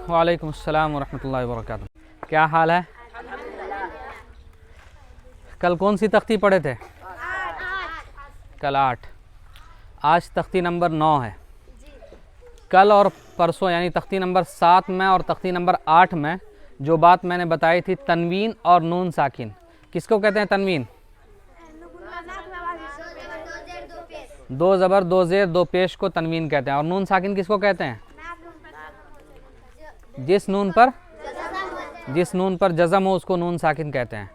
वालेकुम अस्सलाम वरहमतुल्लाहि वबरकातुहू। क्या हाल है? कल कौन सी तख्ती पढ़े थे? कल 8। आज तख्ती नंबर 9 है। कल और परसों यानी तख्ती नंबर 7 में और तख्ती नंबर 8 में जो बात मैंने बताई थी, तनवीन और नून साकिन, किसको कहते हैं तनवीन? दो ज़बर दो ज़ेर दो पेश को तनवीन कहते हैं। और नून साकिन किसको कहते हैं? जिस नून पर जज़म हो उसको नून साकिन कहते हैं।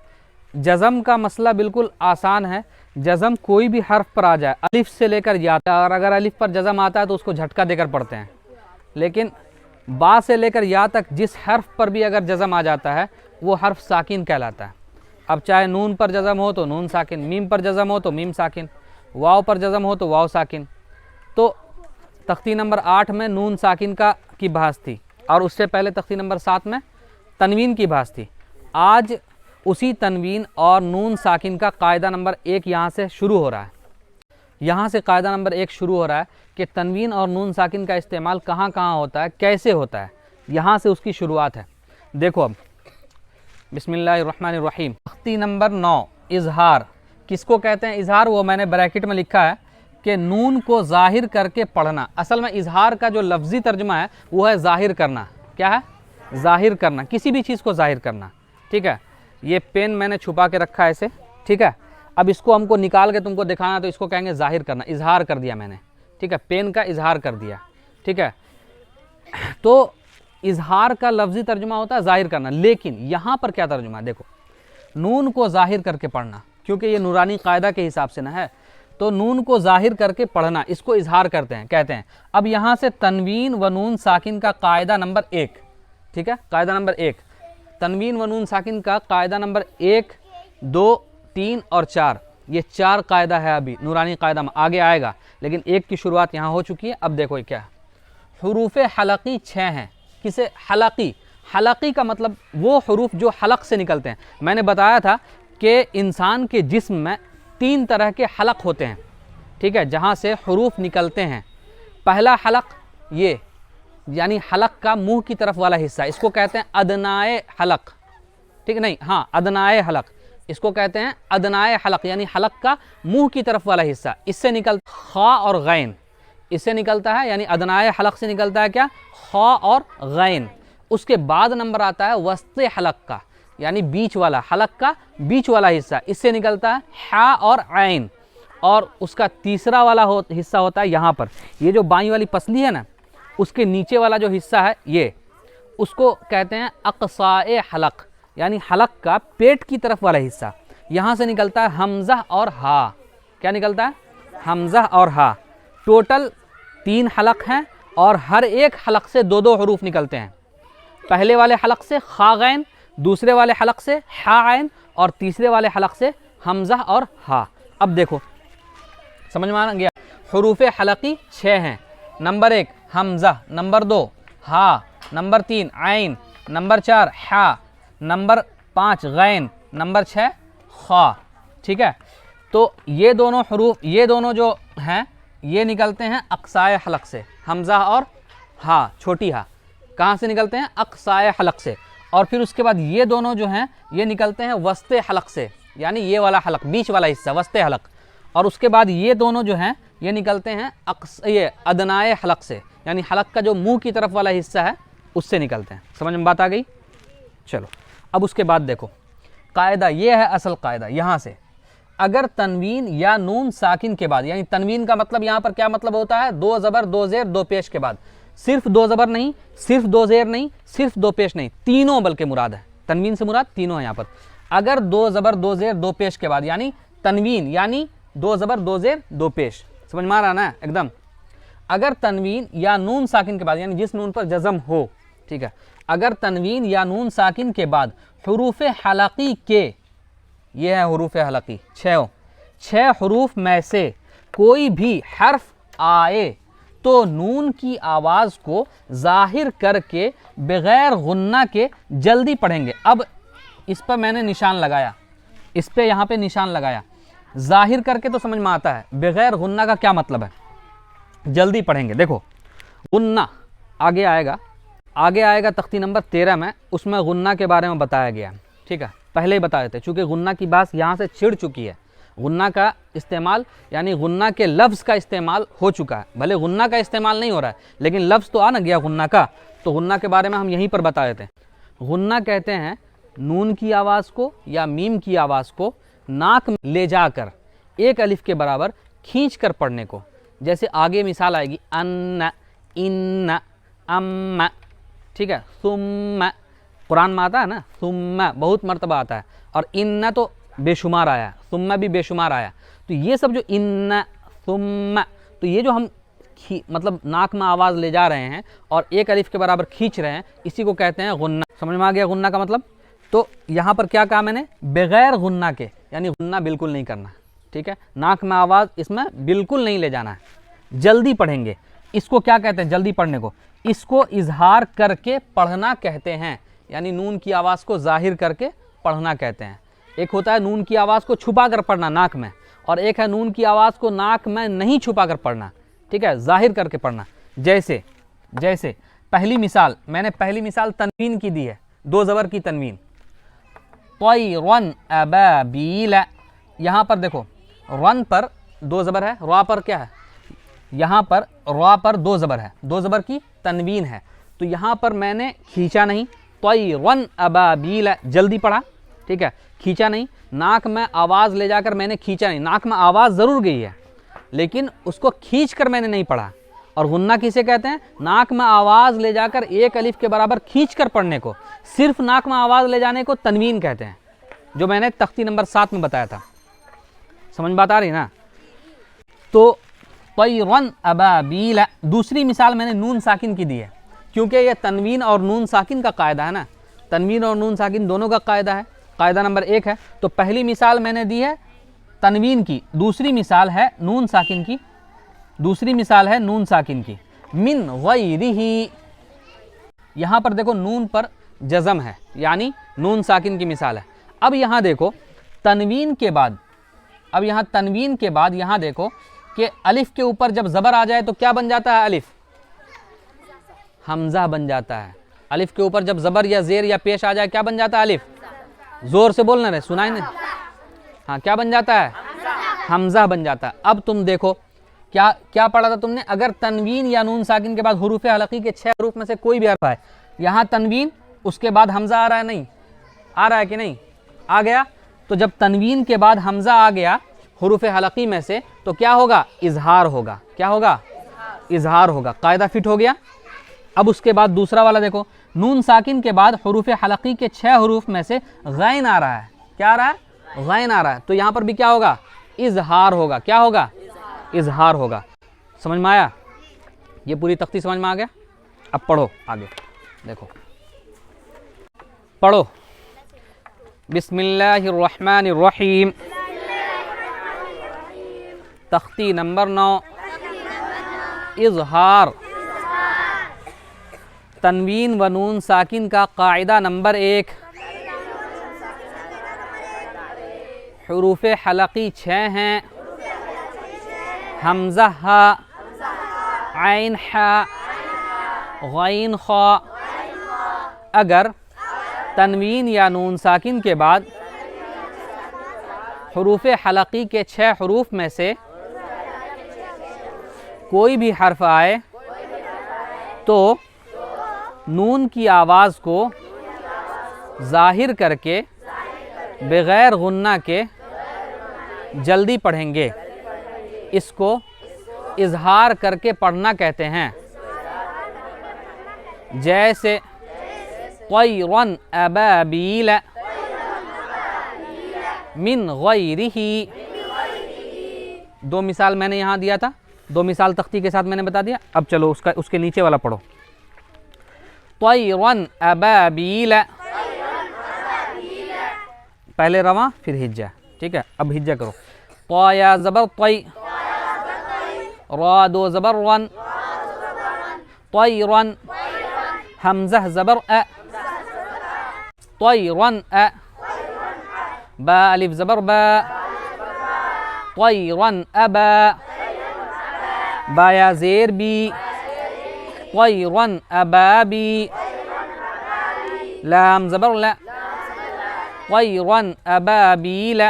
जज़म का मसला बिल्कुल आसान है। जज़म कोई भी हर्फ पर आ जाए, अलिफ से लेकर या तक, और अगर अलिफ पर जज़म आता है तो उसको झटका देकर पढ़ते हैं। लेकिन बा से लेकर या तक जिस हर्फ पर भी अगर जज़म आ जाता है वो हर्फ साकिन कहलाता है। अब चाहे नून पर जज़म हो तो नून साकिन, मीम पर जज़म हो तो मीम साकिन, वाव पर जज़म हो तो वाव साकिन। तो तख्ती नंबर 8 में नून साकिन की बहस थी और उससे पहले तख्ती नंबर 7 में तनवीन की बहस थी। आज उसी तनवीन और नून साकिन का कायदा नंबर 1 यहाँ से शुरू हो रहा है। यहाँ से कायदा नंबर 1 शुरू हो रहा है कि तनवीन और नून साकिन का इस्तेमाल कहाँ कहाँ होता है, कैसे होता है। यहाँ से उसकी शुरुआत है। देखो अब, बिस्मिल्लाहिर्रहमानिर्रहीम। तख्ती नंबर 9 इजहार किसको कहते हैं? इजहार वो मैंने ब्रैकेट में लिखा है कि नून को ज़ाहिर करके पढ़ना। असल में इजहार का जो लफ्ज़ी तर्जुमा है वो है ज़ाहिर करना। क्या है? ज़ाहिर करना, किसी भी चीज़ को ज़ाहिर करना। ठीक है, ये पेन मैंने छुपा के रखा है ऐसे। ठीक है, अब इसको हमको निकाल के तुमको दिखाना तो इसको कहेंगे ज़ाहिर करना। इजहार कर दिया मैंने। ठीक है, पेन का इजहार कर दिया। ठीक है, तो इजहार का लफ्ज़ी तर्जुमा होता है ज़ाहिर करना। लेकिन यहाँ पर क्या तर्जुमा है? देखो, नून को ज़ाहिर करके पढ़ना, क्योंकि ये नूरानी कायदा के हिसाब से ना है, तो नून को ज़ाहिर करके पढ़ना, इसको इजहार कहते हैं। अब यहाँ से तनवीन व नून साकिन का कायदा नंबर 1। ठीक है, कायदा नंबर 1, तनवीन व नून साकिन का कायदा नंबर 1, 2, 3 और 4, ये 4 कायदा है। अभी नूरानी कायदा में आगे आएगा, लेकिन 1 की शुरुआत यहाँ हो चुकी है। अब देखो ये क्या है, हुरूफ हलकी 6 हैं। किसे? हलकी। हलकी का मतलब वो हरूफ जो हलक से निकलते हैं। मैंने बताया था कि इंसान के जिस्म में 3 तरह के हलक होते हैं। ठीक है, जहाँ से हरूफ निकलते हैं। पहला हलक ये, यानी हलक का मुंह की तरफ वाला हिस्सा, इसको कहते हैं अदनाए हलक। ठीक नहीं, हाँ, अदनाए हलक, इसको कहते हैं अदनाए हलक, यानी हलक का मुंह की तरफ वाला हिस्सा। इससे निकलता खा और गैन, इससे निकलता है, यानी अदनाए हलक से निकलता है क्या? खा और गैन। उसके बाद नंबर आता है वस्ते हलक का, यानी बीच वाला, हलक का बीच वाला हिस्सा, इससे निकलता है हा और ऐन। और उसका तीसरा वाला हिस्सा होता है यहाँ पर, ये जो बाईं वाली पसली है ना, उसके नीचे वाला जो हिस्सा है ये, उसको कहते हैं अक़साए हलक, यानी हलक का पेट की तरफ वाला हिस्सा। यहाँ से निकलता है हमज़ा और हा। क्या निकलता है? हमज़ा और हा। टोटल 3 हलक हैं और हर एक हलक से 2-2 हरूफ निकलते हैं। पहले वाले हलक से खा गैन, दूसरे वाले हलक से हा ऐन, और तीसरे वाले हलक से हमज़ा और हा। अब देखो, समझ में आ गया? हरूफ हलकी 6 हैं। नंबर 1 हमज़ा, नंबर 2 हा, नंबर 3 ऐन, नंबर 4 हा, नंबर 5 गैन, नंबर 6 खा। ठीक है, तो ये दोनों हरूफ, ये दोनों जो हैं ये निकलते हैं अक़साए हलक से। हमज़ा और हा, छोटी हा, कहाँ से निकलते हैं? अक़साए हलक से। और फिर उसके बाद ये दोनों जो हैं ये निकलते हैं वस्ते हलक से, यानी ये वाला हलक, बीच वाला हिस्सा, वस्ते हलक। और उसके बाद ये दोनों जो हैं ये निकलते हैं ये अदनाए हलक से, यानी हलक का जो मुंह की तरफ वाला हिस्सा है उससे निकलते हैं। समझ में बात आ गई? चलो, अब उसके बाद देखो, कायदा ये है, असल कायदा यहाँ से, अगर तनवीन या नून साकिन के बाद, यानी तनवीन का मतलब यहाँ पर क्या मतलब होता है? 2 ज़बर 2 ज़ेर 2 पेश के बाद, सिर्फ 2 ज़बर नहीं, सिर्फ 2 ज़ेर नहीं, सिर्फ 2 पेश नहीं, तीनों बल्कि मुराद है। तनवीन से मुराद तीनों है यहाँ पर। अगर 2 ज़बर 2 ज़ेर 2 पेश के बाद, यानी तनवीन यानी 2 ज़बर 2 ज़ेर 2 पेश, समझ में आ रहा ना एकदम? अगर तनवीन या नून साकिन के बाद, यानी जिस नून पर जज़म हो, ठीक है, अगर तनवीन या नून साकिन के बाद हुरूफ हलकी के, ये है हुरूफ हलकी 6 हुरूफ में से कोई भी हर्फ आए तो नून की आवाज़ को ज़ाहिर करके बग़ैर गुन्ना के जल्दी पढ़ेंगे। अब इस पर मैंने निशान लगाया, इस पे यहाँ पे निशान लगाया। ज़ाहिर करके तो समझ में आता है, बग़ैर गुन्ना का क्या मतलब है? जल्दी पढ़ेंगे। देखो, गुन्ना आगे आएगा, आगे आएगा तख्ती नंबर 13 में, उसमें गुन्ना के बारे में बताया गया। ठीक है, पहले ही बता देते, चूँकि गुन्ना की बात यहाँ से छिड़ चुकी है। गुन्ना का इस्तेमाल यानी गुन्ना के लफ्ज़ का इस्तेमाल हो चुका है, भले गुन्ना का इस्तेमाल नहीं हो रहा है लेकिन लफ्ज़ तो आ ना गया गुन्ना का, तो गुन्ना के बारे में हम यहीं पर बता देते हैं। गुन्ना कहते हैं नून की आवाज़ को या मीम की आवाज़ को नाक में ले जाकर एक अलिफ के बराबर खींच कर पढ़ने को। जैसे आगे मिसाल आएगी अन्न, इन्न, अम्म, ठीक है, सुम्म, कुरान में आता है ना, सुम्म बहुत मर्तबा आता है, और इन्न तो बेशुमार आया, सुम्म भी बेशुमार आया। तो ये सब जो इन्न, सुम्म, तो ये जो हम मतलब नाक में आवाज़ ले जा रहे हैं और एक अलिफ के बराबर खींच रहे हैं, इसी को कहते हैं गुन्ना। समझ में आ गया गुन्ना का मतलब? तो यहाँ पर क्या कहा मैंने, बगैर गुन्ना के, यानी गुन्ना बिल्कुल नहीं करना। ठीक है, नाक में आवाज़ इसमें बिल्कुल नहीं ले जाना है, जल्दी पढ़ेंगे। इसको क्या कहते हैं जल्दी पढ़ने को? इसको इजहार करके पढ़ना कहते हैं, यानी नून की आवाज़ को जाहिर करके पढ़ना कहते हैं। एक होता है नून की आवाज़ को छुपा कर पढ़ना नाक में, और एक है नून की आवाज़ को नाक में नहीं छुपा कर पढ़ना, ठीक है, जाहिर करके पढ़ना। जैसे जैसे पहली मिसाल तनवीन की दी है, 2 ज़बर की तनवीन, तयरन अबाबील। यहाँ पर देखो रन पर 2 ज़बर है, रा पर क्या है, यहाँ पर रा पर 2 ज़बर है, 2 ज़बर की तनवीन है, तो यहाँ पर मैंने खींचा नहीं, तयरन अबाबील जल्दी पढ़ा, ठीक है, खींचा नहीं, नाक में आवाज़ ले जाकर मैंने खींचा नहीं, नाक में आवाज़ ज़रूर गई है लेकिन उसको खींच कर मैंने नहीं पढ़ा। और गुन्ना किसे कहते हैं? नाक में आवाज़ ले जाकर एक अलिफ के बराबर खींच कर पढ़ने को, सिर्फ नाक में आवाज़ ले जाने को तनवीन कहते हैं, जो मैंने तख्ती नंबर 7 में बताया था। समझ बात आ रही ना? तो तयरन अबाबील। दूसरी मिसाल मैंने नून साकिन की दी है, क्योंकि ये तनवीन और नून साकिन का कायदा है ना, तनवीन और नून साकिन दोनों का कायदा है, कायदा नंबर 1 है। तो पहली मिसाल मैंने दी है तनवीन की, दूसरी मिसाल है नून साकिन की, मिन गैरिही। यहाँ पर देखो नून पर जज़म है, यानी नून साकिन की मिसाल है। अब यहाँ देखो तनवीन के बाद, यहाँ देखो कि अलिफ के ऊपर जब ज़बर आ जाए तो क्या बन जाता है? अलिफ हमज़ा बन जाता है। अलिफ के ऊपर जब ज़बर या ज़ेर या पेश आ जाए क्या बन जाता है? अलिफ। ज़ोर से बोलना रे, सुनाई नहीं? हाँ, क्या बन जाता है? हमज़ा बन जाता है। अब तुम देखो क्या पढ़ा था तुमने? अगर तनवीन या नून साकिन के बाद हुरूफ हलकी के 6 हरूफ में से कोई भी हर्फ है, यहाँ तनवीन उसके बाद हमज़ा आ रहा है, नहीं आ रहा है कि नहीं? आ गया। तो जब तनवीन के बाद हमज़ा आ गया हुरूफ हलकी में से, तो क्या होगा? इजहार होगा। क्या होगा? इजहार होगा। कायदा फिट हो गया। अब उसके बाद दूसरा वाला देखो, नून साकिन के बाद हुरूफ हलकी के 6 हरूफ में से गैन आ रहा है। क्या आ रहा है? गैन आ रहा है। तो यहाँ पर भी क्या होगा? इजहार होगा। क्या होगा? इजहार होगा। समझ में आया? ये पूरी तख्ती समझ में आ गया? अब पढ़ो आगे, देखो पढ़ो। बिस्मिल्लाहिर्रहमानिर्रहीम। तख्ती नंबर 9, इजहार। तनवीन व नून साकिन का कायदा नंबर 1, हुरूफ हलकी 6 हैं, हमज़ा हा, आइन हा, गैन खा। अगर तनवीन या नून साकिन के बाद हुरूफ हलकी के 6 हरूफ में से कोई भी हर्फ आए तो नून की आवाज़ को ज़ाहिर करके बग़ैर गुन्ना के जल्दी पढ़ेंगे। इसको इजहार करके पढ़ना कहते हैं। जैसे तयरन अबाबील मिन गैरिही। 2 मिसाल मैंने यहाँ दिया था, 2 मिसाल तख्ती के साथ मैंने बता दिया। अब चलो उसके नीचे वाला पढ़ो। तयरन अबाबील, पहले रवा फिर हिज्जा, ठीक है? अब हिज्जा करो। तया ज़बर तय, रा 2 ज़बर रन, तयरन, हमज़ा ज़बर अ, तयरन अ, बा अलिफ ज़बर बा, तयरन अबा, बाया ज़ेर बी, तयरन अबाबी, लाम ज़बर ला, तैरन अबाबील।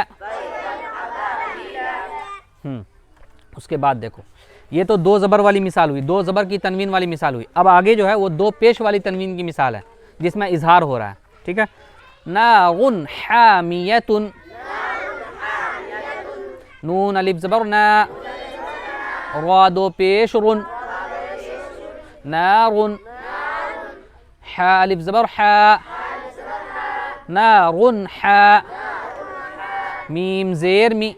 उसके बाद देखो, ये तो दो ज़बर वाली मिसाल हुई, दो ज़बर की तनवीन वाली मिसाल हुई। अब आगे जो है वो दो पेश वाली तनवीन की मिसाल है जिसमें इजहार हो रहा है। ठीक है, नारुन हामियतुन, नून अलिफ ज़बर ना, रा दो पेश रुन, नारुन, हा अलिफ ज़बर हा, नारुन हा, मीम ज़ेर मी,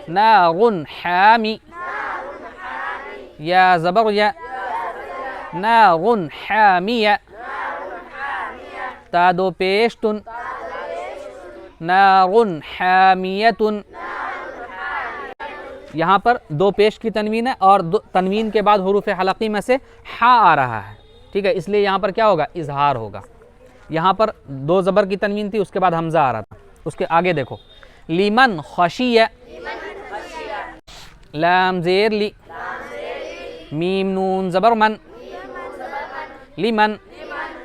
नारुन हामी, या ज़बर या, नारुन हामिया, ता दो पेश तुन, नारुन हामियतुन। यहाँ पर दो पेश की तनवीन है और तनवीन के बाद हुरूफ हलक़ी में से हा आ रहा है। ठीक है, इसलिए यहाँ पर क्या होगा, इजहार होगा। यहाँ पर दो ज़बर की तनवीन थी, उसके बाद हमज़ा आ रहा था। उसके आगे देखो, लिमन खशिया, लाम ज़ेर ली, मीम नून ज़बर मन, लिमन,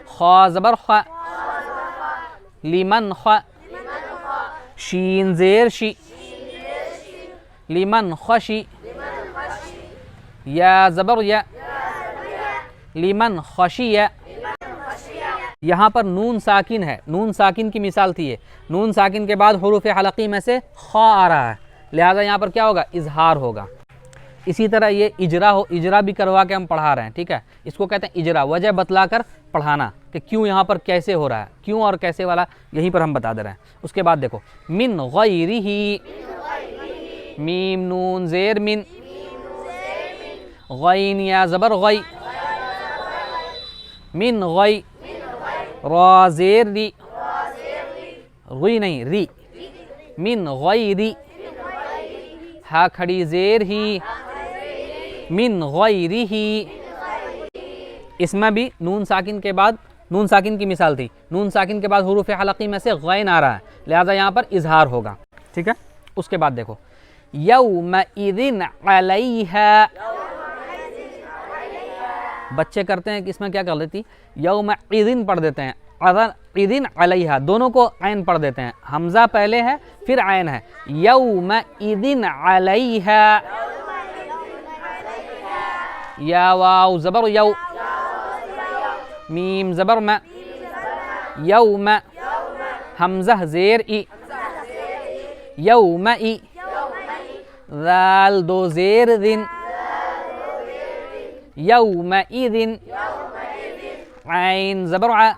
खा ज़बर खा, लिमन खा, शीन ज़ेर शी, लिमन खशी, या ज़बर या, लिमन खशिया। यहाँ पर नून साकिन है, नून साकिन की मिसाल थी ये। नून साकिन के बाद हुरूफ हलक़ी में से खा आ रहा है, लिहाजा यहाँ पर क्या होगा, इजहार होगा। इसी तरह ये इजरा हो, इजरा भी करवा के हम पढ़ा रहे हैं। ठीक है, इसको कहते हैं इजरा, वजह बतला कर पढ़ाना कि क्यों यहाँ पर कैसे हो रहा है, क्यों और कैसे वाला यहीं पर हम बता दे रहे हैं। उसके बाद देखो, मिन गैरिही, मीम नून ज़ेर मिन, गैन या ज़बर गै, मिन गै, रा ज़ेर री, री नहीं री, मिन गैरी, हा खड़ी ज़ेर ही, मिन गैरिही। इसमें भी नून साकिन के बाद, नून साकिन की मिसाल थी, नून साकिन के बाद हुरूफ हलक़ी में से गैन आ रहा है, लिहाजा यहाँ पर इजहार होगा। ठीक है, उसके बाद देखो, यौमइज़िन अलैहा, बच्चे करते हैं कि इसमें क्या कर लेती, यौमइज़िन पढ़ देते हैं, इज़िन अलैहा, दोनों को ऐन पढ़ देते हैं। हमज़ा पहले है फिर ऐन है, यौमइज़िन अलैहा, या वाव ज़बर यौ, मीम ज़बर म, यौम, हमज़ा ज़ेर ई, यौमई, ज़ाल दो ज़ेर दिन, यौमइज़िन, ऐन ज़बर आ,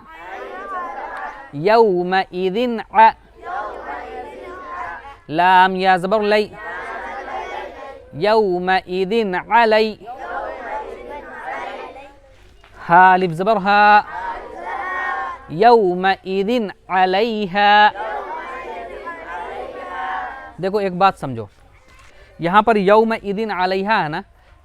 यौमइज़िन आ, लाम या ज़बर लै, यौमइज़िन अलै, हा अलिफ ज़बर हा, यौमइज़िन अलैहा। देखो एक बात समझो, यहाँ पर यौमइज़िन अलैहा है ना,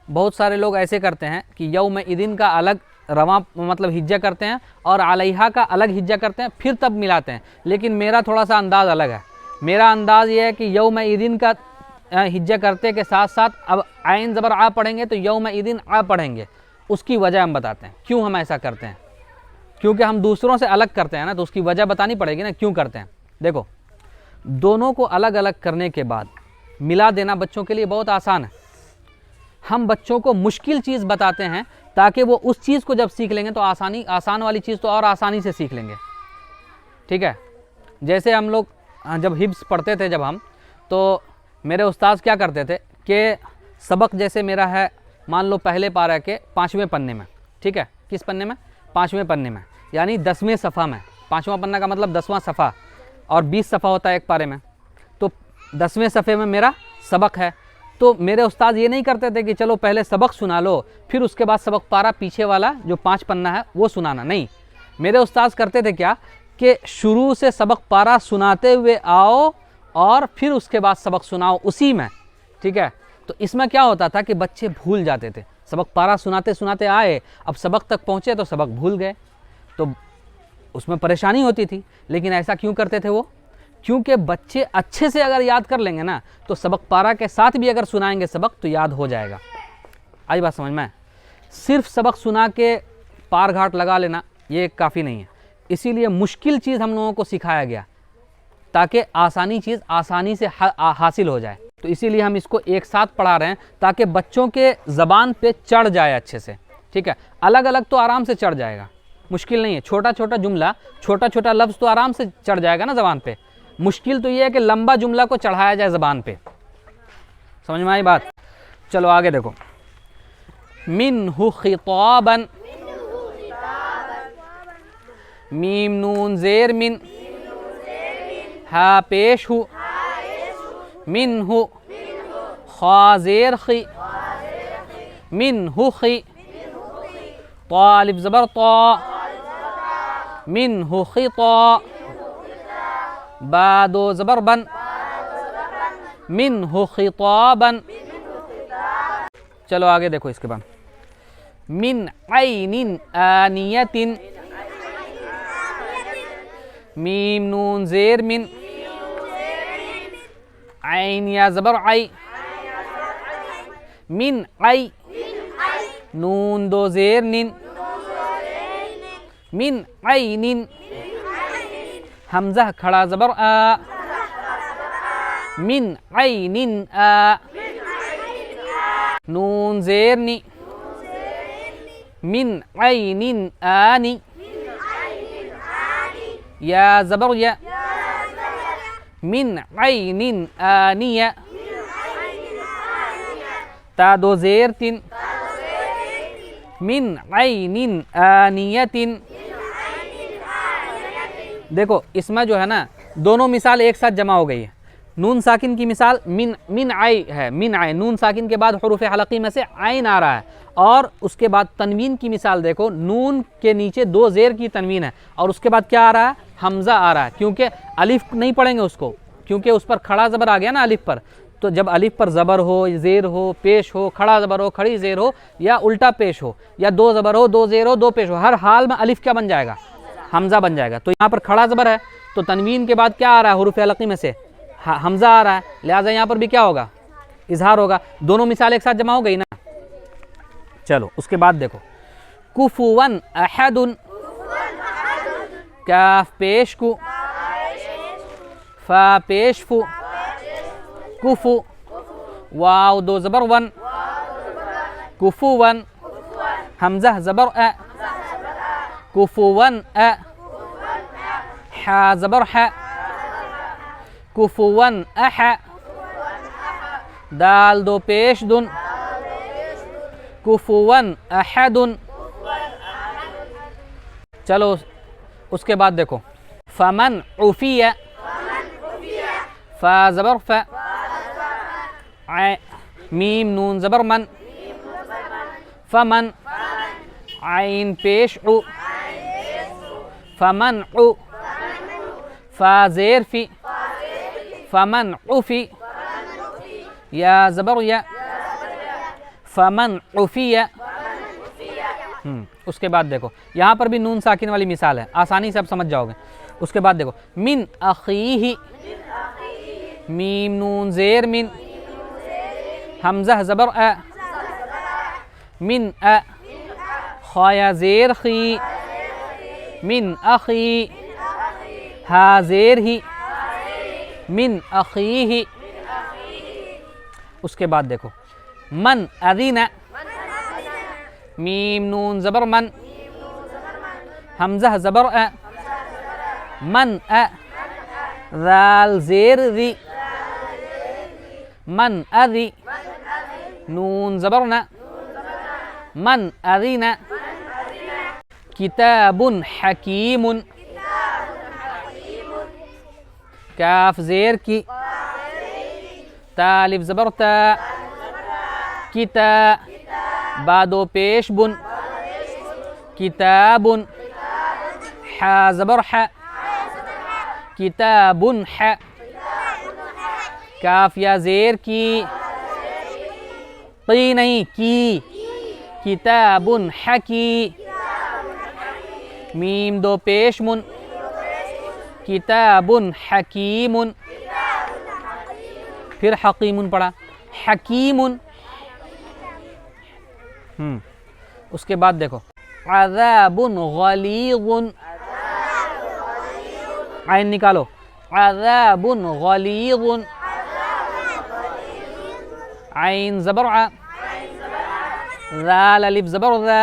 बहुत सारे लोग ऐसे करते हैं कि यौमइज़िन का अलग रवा मतलब हिज्जा करते हैं और अलैहा का अलग हिज्जा करते हैं, फिर तब मिलाते हैं। लेकिन मेरा थोड़ा सा अंदाज़ अलग है। मेरा अंदाज़ ये है कि यौमइज़िन का हिज्जा करते के साथ साथ अब आइन ज़बर आ पढ़ेंगे तो यौमइज़िन आ पढ़ेंगे। उसकी वजह हम बताते हैं क्यों हम ऐसा करते हैं, क्योंकि हम दूसरों से अलग करते हैं ना, तो उसकी वजह बतानी पड़ेगी ना क्यों करते हैं। देखो, दोनों को अलग अलग करने के बाद मिला देना बच्चों के लिए बहुत आसान है। हम बच्चों को मुश्किल चीज़ बताते हैं ताकि वो उस चीज़ को जब सीख लेंगे तो आसान वाली चीज़ तो और आसानी से सीख लेंगे। ठीक है, जैसे हम लोग जब हिफ्ज़ पढ़ते थे जब हम, तो मेरे उस्ताद क्या करते थे कि सबक जैसे मेरा है, मान लो पहले पारा के 5वें पन्ने में, ठीक है, किस पन्ने में, 5वें पन्ने में, यानी 10वें सफ़ा में। 5वां पन्ना का मतलब 10वां सफ़ा, और 20 सफ़ा होता है एक पारे में, तो 10वें सफ़े में मेरा सबक है। तो मेरे उस्ताद ये नहीं करते थे कि चलो पहले सबक सुना लो फिर उसके बाद सबक पारा पीछे वाला जो 5 पन्ना है वो सुनाना, नहीं। मेरे उस्ताद करते थे क्या कि शुरू से सबक पारा सुनाते हुए आओ और फिर उसके बाद सबक सुनाओ उसी में। ठीक है, तो इसमें क्या होता था कि बच्चे भूल जाते थे। सबक पारा सुनाते सुनाते आए, अब सबक तक पहुँचे तो सबक भूल गए, तो उसमें परेशानी होती थी। लेकिन ऐसा क्यों करते थे वो? क्योंकि बच्चे अच्छे से अगर याद कर लेंगे ना तो सबक पारा के साथ भी अगर सुनाएंगे सबक तो याद हो जाएगा। आई बात समझ में? सिर्फ सबक सुना के पार घाट लगा लेना ये काफ़ी नहीं है। इसीलिए मुश्किल चीज़ हम लोगों को सिखाया गया ताकि आसानी चीज़ आसानी से हासिल हो जाए। तो इसीलिए हम इसको एक साथ पढ़ा रहे हैं ताकि बच्चों के ज़बान पे चढ़ जाए अच्छे से। ठीक है, अलग अलग तो आराम से चढ़ जाएगा, मुश्किल नहीं है। छोटा छोटा जुमला, छोटा छोटा लफ्ज़ तो आराम से चढ़ जाएगा ना ज़बान पे। मुश्किल तो ये है कि लंबा जुमला को चढ़ाया जाए ज़बान पे। समझ में आई बात? चलो आगे देखो। मिन्हु खिताबन, मीम नून ज़ेर मिन, हा पेश हु, मिन्हु, खा ज़ेर खी, मिन्हु खी, ता अलिफ ज़बर ता, मिन्हु खिता, बा दो ज़बर बन, मिन्हु खिताबन। चलो आगे देखो इसके बाद। मिन ऐनिन आनियतिन, मीम नून ज़ेर मिन, ऐन या ज़बर आई, मिन आई, नून दो ज़ेर निन, मिन ऐनिन, हमज़ा खड़ा ज़बर आ, मिन ऐनिन आ, नून ज़ेर नी, मिन ऐनिन आनी, या ज़बर या, मिन ऐनिन आनिया, ता दो ज़ेर तिन, मिन ऐनिन आनियतिन। देखो इसमें जो है ना दोनों मिसाल एक साथ जमा हो गई है। नून साकिन की मिसाल मिन आई है, मिन आई, नून साकिन के बाद हुरूफ हलकी में से आइन आ रहा है। और उसके बाद तनवीन की मिसाल देखो, नून के नीचे दो ज़ेर की तनवीन है और उसके बाद क्या आ रहा है? हमज़ा आ रहा है, क्योंकि अलिफ नहीं पढ़ेंगे उसको, क्योंकि उस पर खड़ा ज़बर आ गया ना अलिफ पर। तो जब अलिफ पर ज़बर हो, ज़ेर हो, पेश हो, खड़ा ज़बर हो, खड़ी ज़ेर हो, या उल्टा पेश हो, या दो ज़बर हो, दो ज़ेर हो, दो पेश हो, हर हाल में अलिफ क्या बन जाएगा? हमज़ा बन जाएगा। तो यहाँ पर खड़ा ज़बर है तो तनवीन के बाद क्या आ रहा है? हुरूफ हलकी में से हमज़ा आ रहा है, लिहाजा यहाँ पर भी क्या होगा? इजहार होगा। दोनों मिसाल एक साथ जमा हो गई ना। चलो उसके बाद देखो। कुफुवन अहदुन, काफ पेश कु, फा पेश फु, कुफु, वाव दो ज़बर वन, कुफुवन, हमज़ा ज़बर अ, कुफुवन अ, हा ज़बर ह, कुफुवन अह, दाल दो पेश दुन, कुफुवन अहदुन। चलो उसके बाद देखो। फमन उफिया, फा ज़बर फ, मीम नून ज़बर मन, फमन, आइन पेश उ, फमन उ, फा ज़ेर फी, फमन उफी, या ज़बर या, फमन उफिया। उसके बाद देखो यहाँ पर भी नून साकिन वाली मिसाल है, आसानी से आप समझ जाओगे। उसके बाद देखो। मिन अखीही, मीम नून ज़ेर मिन, हमज़ा ज़बर अ, मिन अ, खाया ज़ेर खी, मिन अखी, हा ज़ेर ही, मिन अखीही। उसके बाद देखो। मन अदीना, मीम नून ज़बर मन, हमज़ा ज़बर अ, मन अ, ज़ाल ज़ेर ज़ी, मन अज़ी, नून ज़बर न, मन अदीना। किताबुन हकीमुन, काफ ज़ेर की, ता अलिफ ज़बर ता, किता, बादो पेश बुन, किताबुन, हा ज़बर ह, किताबुन ह, काफ या ज़ेर की, की नहीं की, किताबुन हकी, मीम दो पेश मुन, किताबुन हकीमुन। फिर हकीमुन पढ़ा, हकीमुन। उसके बाद देखो। अज़ाबुन गलीज़ुन, आइन निकालो, अज़ाबुन गलीज़ुन, आइन ज़बर आ, ज़ाल अलिफ ज़बर ज़ा,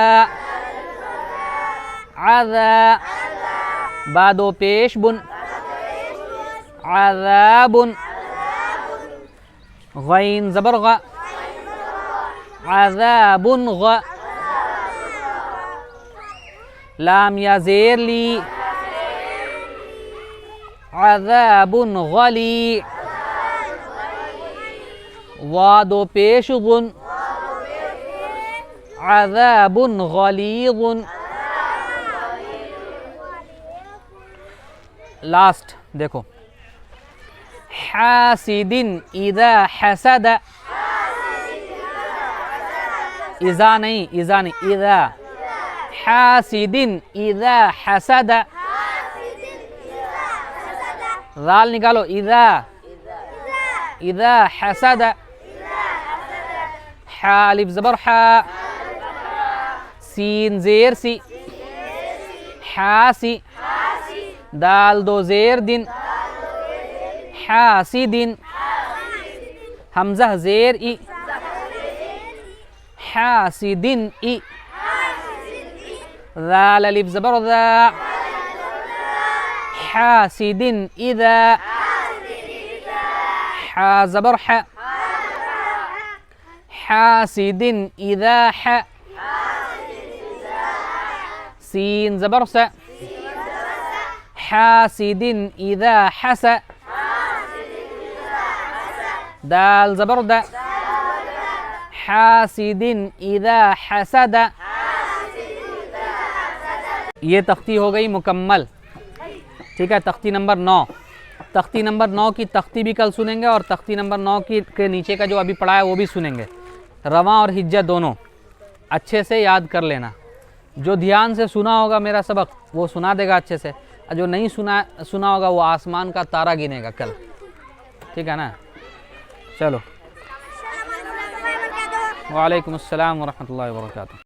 अज़ा, बा दो पेश बुन, अज़ाबुन, गईन ज़बर ग, अज़ाबुन ग, लाम या ज़ेर ली, अज़ाबुन गली, वा दो पेश गुन, अज़ाबुन गलीज़ुन। लास्ट देखो, हासिदिन इज़ा हसद, इज़ा नहीं, इज़ा नहीं, इज़ा, हासिदिन इज़ा हसद, ज़ाल निकालो, इज़ा, इज़ा हसद, हा अलिफ ज़बर हा, सीन ज़ेर सी, हासी, दाल दो ज़ेर दिन, हासिदिन, हमज़ा ज़ेर ई, हासिदिन ई, ज़ाल अलिफ ज़बर ज़ा, हासिदिन इज़ा, हा ज़बर हा, हासिदिन इज़ा हा, सीन ज़बर सा, हासिदिन इज़ा हस, दाल ज़बर दा, हासिदिन इज़ा हसद। ये तख्ती हो गई मुकम्मल। ठीक है, तख्ती नंबर 9। तख्ती नंबर 9 की तख्ती भी कल सुनेंगे और तख्ती नंबर 9 की के नीचे का जो अभी पढ़ा है वो भी सुनेंगे। रवां और हिज्जा दोनों अच्छे से याद कर लेना। जो ध्यान से सुना होगा मेरा सबक वो सुना देगा अच्छे से, और जो नहीं सुना होगा वो आसमान का तारा गिनेगा कल। ठीक है ना? चलो, वालेकुम अस्सलाम वरहमतुल्लाहि वबरकातुहू।